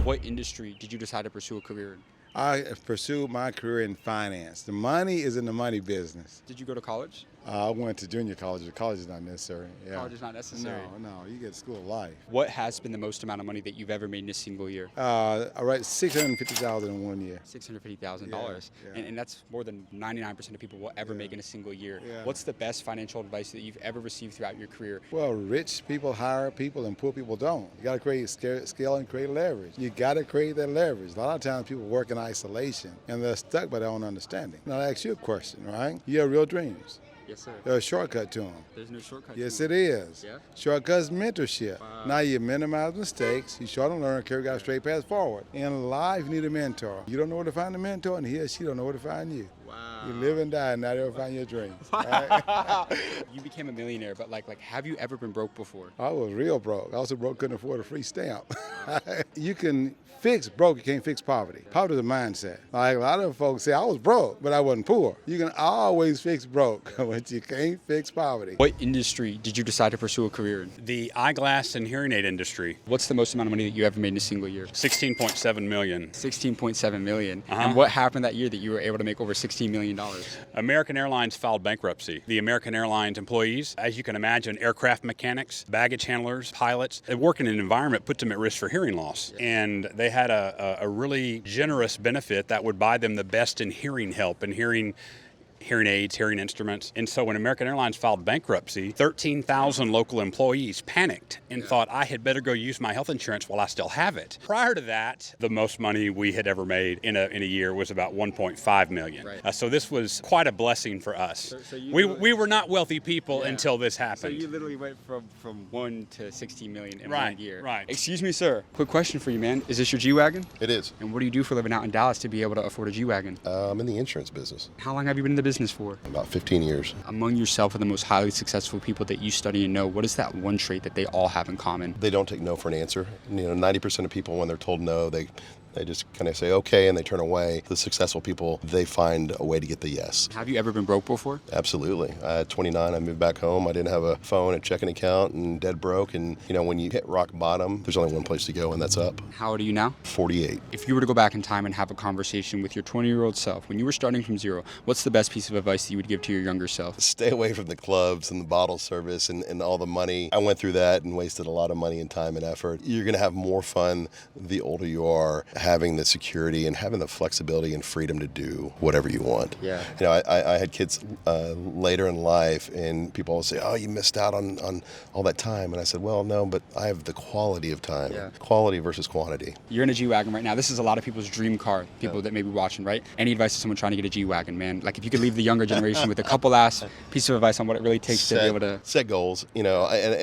What industry did you decide to pursue a career in? I pursued my career in finance. The money is in the money business. Did you go to college? I went to junior college. College is not necessary. Yeah. College is not necessary. No, you get school of life. What has been the most amount of money that you've ever made in a single year? I write $650,000 in 1 year. $650,000. Yeah. And that's more than 99% of people will ever make in a single year. Yeah. What's the best financial advice that you've ever received throughout your career? Well, rich people hire people and poor people don't. You got to create scale and create leverage. You got to create that leverage. A lot of times people work in isolation and they're stuck by their own understanding. Now, I ask you a question, right? You have real dreams. Yes, sir. There's a shortcut to them. There's no shortcut. Yes, it is. Yeah? Shortcut's mentorship. Wow. Now you minimize mistakes, you shorten learning curve, got a straight path forward. In life, you need a mentor. You don't know where to find a mentor, and he or she don't know where to find you. Wow. You live and die, and now they'll find your dreams. Right? You became a millionaire, but like, have you ever been broke before? I was real broke. I also broke, couldn't afford a free stamp. You can fix broke, you can't fix poverty. Poverty is a mindset. Like a lot of folks say, I was broke, but I wasn't poor. You can always fix broke, but you can't fix poverty. What industry did you decide to pursue a career in? The eyeglass and hearing aid industry, What's the most amount of money that you ever made in a single year? $16.7 million. $16.7 million. Uh-huh. And what happened that year that you were able to make over $16 million? American Airlines filed bankruptcy. The American Airlines employees, as you can imagine, aircraft mechanics, baggage handlers, pilots, they work in an environment puts them at risk for hearing loss. And they had a really generous benefit that would buy them the best in hearing help and hearing aids, hearing instruments. And so when American Airlines filed bankruptcy, 13,000 local employees panicked and thought, I had better go use my health insurance while I still have it. Prior to that, the most money we had ever made in a year was about $1.5 million. Right. So this was quite a blessing for us. So we were not wealthy people until this So happened. you literally went from 1 to 16 million in Right, 1 year. right. Excuse me, sir. Quick question for you, man. Is this your G-Wagon? It is. And what do you do for a living out in Dallas to be able to afford a G-Wagon? I'm in the insurance business. How long have you been in the business for? About 15 years. Among yourself and the most highly successful people that you study and know, what is that one trait that they all have in common? They don't take no for an answer. 90% of people, when they're told no, they just kind of say okay and they turn away. The successful people, they find a way to get the yes. Have you ever been broke before? Absolutely. At 29, I moved back home. I didn't have a phone, a checking account, and dead broke. And when you hit rock bottom, there's only one place to go, and that's up. How old are you now? 48. If you were to go back in time and have a conversation with your 20-year-old self, when you were starting from zero, what's the best piece of advice that you would give to your younger self? Stay away from the clubs and the bottle service and all the money. I went through that and wasted a lot of money and time and effort. You're going to have more fun the older you are, having the security and having the flexibility and freedom to do whatever you want. Yeah. I had kids later in life, and people always say, oh, you missed out on all that time. And I said, well, no, but I have the quality of time. Yeah. Quality versus quantity. You're in a G-Wagon right now. This is a lot of people's dream car, people that may be watching, right? Any advice to someone trying to get a G-Wagon, man? Like if you could leave the younger generation with a couple last piece of advice on what it really takes to be able to... Set goals, and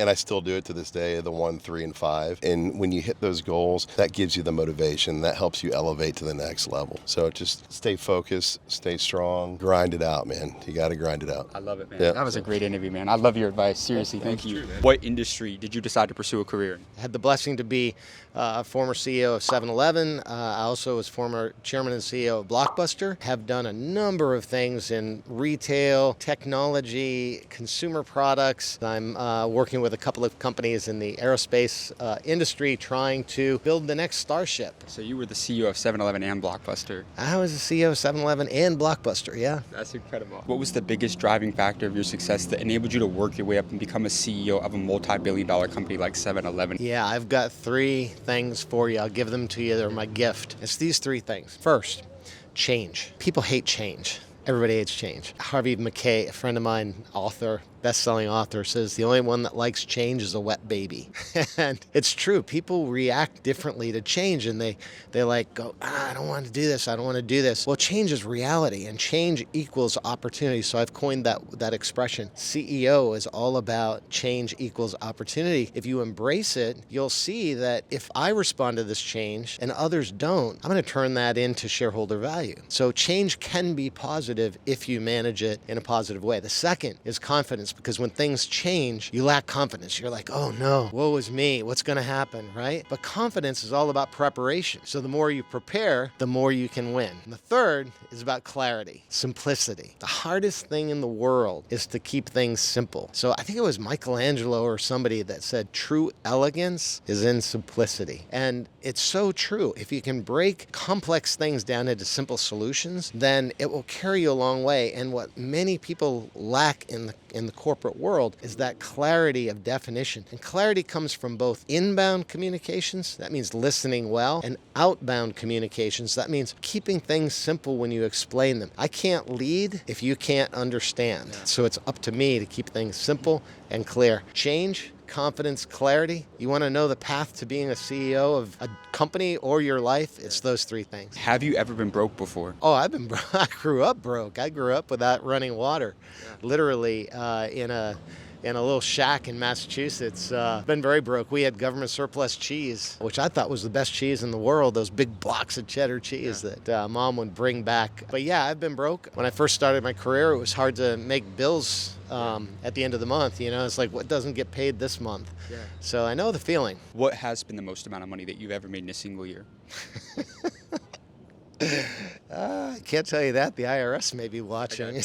I still do it to this day, the 1, 3, and 5. And when you hit those goals, that gives you the motivation. That helps you elevate to the next level. So just stay focused, stay strong, grind it out, man. You got to grind it out. I love it, man. Yeah. That was a great interview, man. I love your advice. Seriously, thank you. What industry did you decide to pursue a career in? I had the blessing to be a former CEO of 7-Eleven. I also was former chairman and CEO of Blockbuster. Have done a number of things in retail, technology, consumer products. I'm working with a couple of companies in the aerospace industry trying to build the next Starship. So you were the CEO of 7-Eleven and Blockbuster. I was the CEO of 7-Eleven and Blockbuster, yeah. That's incredible. What was the biggest driving factor of your success that enabled you to work your way up and become a CEO of a multi-billion-dollar company like 7-Eleven? Yeah, I've got 3 things for you. I'll give them to you. They're my gift. It's these 3 things. First, change. People hate change. Everybody hates change. Harvey Mackay, a friend of mine, author, best-selling author, says the only one that likes change is a wet baby. And it's true. People react differently to change, and they like go, I don't want to do this. I don't want to do this. Well, change is reality, and change equals opportunity. So I've coined that expression. CEO is all about change equals opportunity. If you embrace it, you'll see that if I respond to this change and others don't, I'm going to turn that into shareholder value. So change can be positive if you manage it in a positive way. The second is confidence. confidence, because when things change, you lack confidence. You're like, oh no, woe is me. What's going to happen, right? But confidence is all about preparation. So the more you prepare, the more you can win. And the third is about clarity, simplicity. The hardest thing in the world is to keep things simple. So I think it was Michelangelo or somebody that said true elegance is in simplicity. And it's so true. If you can break complex things down into simple solutions, then it will carry you a long way. And what many people lack in the corporate world is that clarity of definition. And clarity comes from both inbound communications, that means listening well, and outbound communications, that means keeping things simple when you explain them. I can't lead if you can't understand. So it's up to me to keep things simple and clear. Change, confidence, clarity. You want to know the path to being a CEO of a company or your life? It's those three things. Have you ever been broke before? Oh, I grew up broke. I grew up without running water, literally in a little shack in Massachusetts. Been very broke. We had government surplus cheese, which I thought was the best cheese in the world, those big blocks of cheddar cheese that Mom would bring back. But yeah, I've been broke. When I first started my career, it was hard to make bills at the end of the month. You know, it's like, what doesn't get paid this month? Yeah. So I know the feeling. What has been the most amount of money that you've ever made in a single year? I can't tell you that. The IRS may be watching.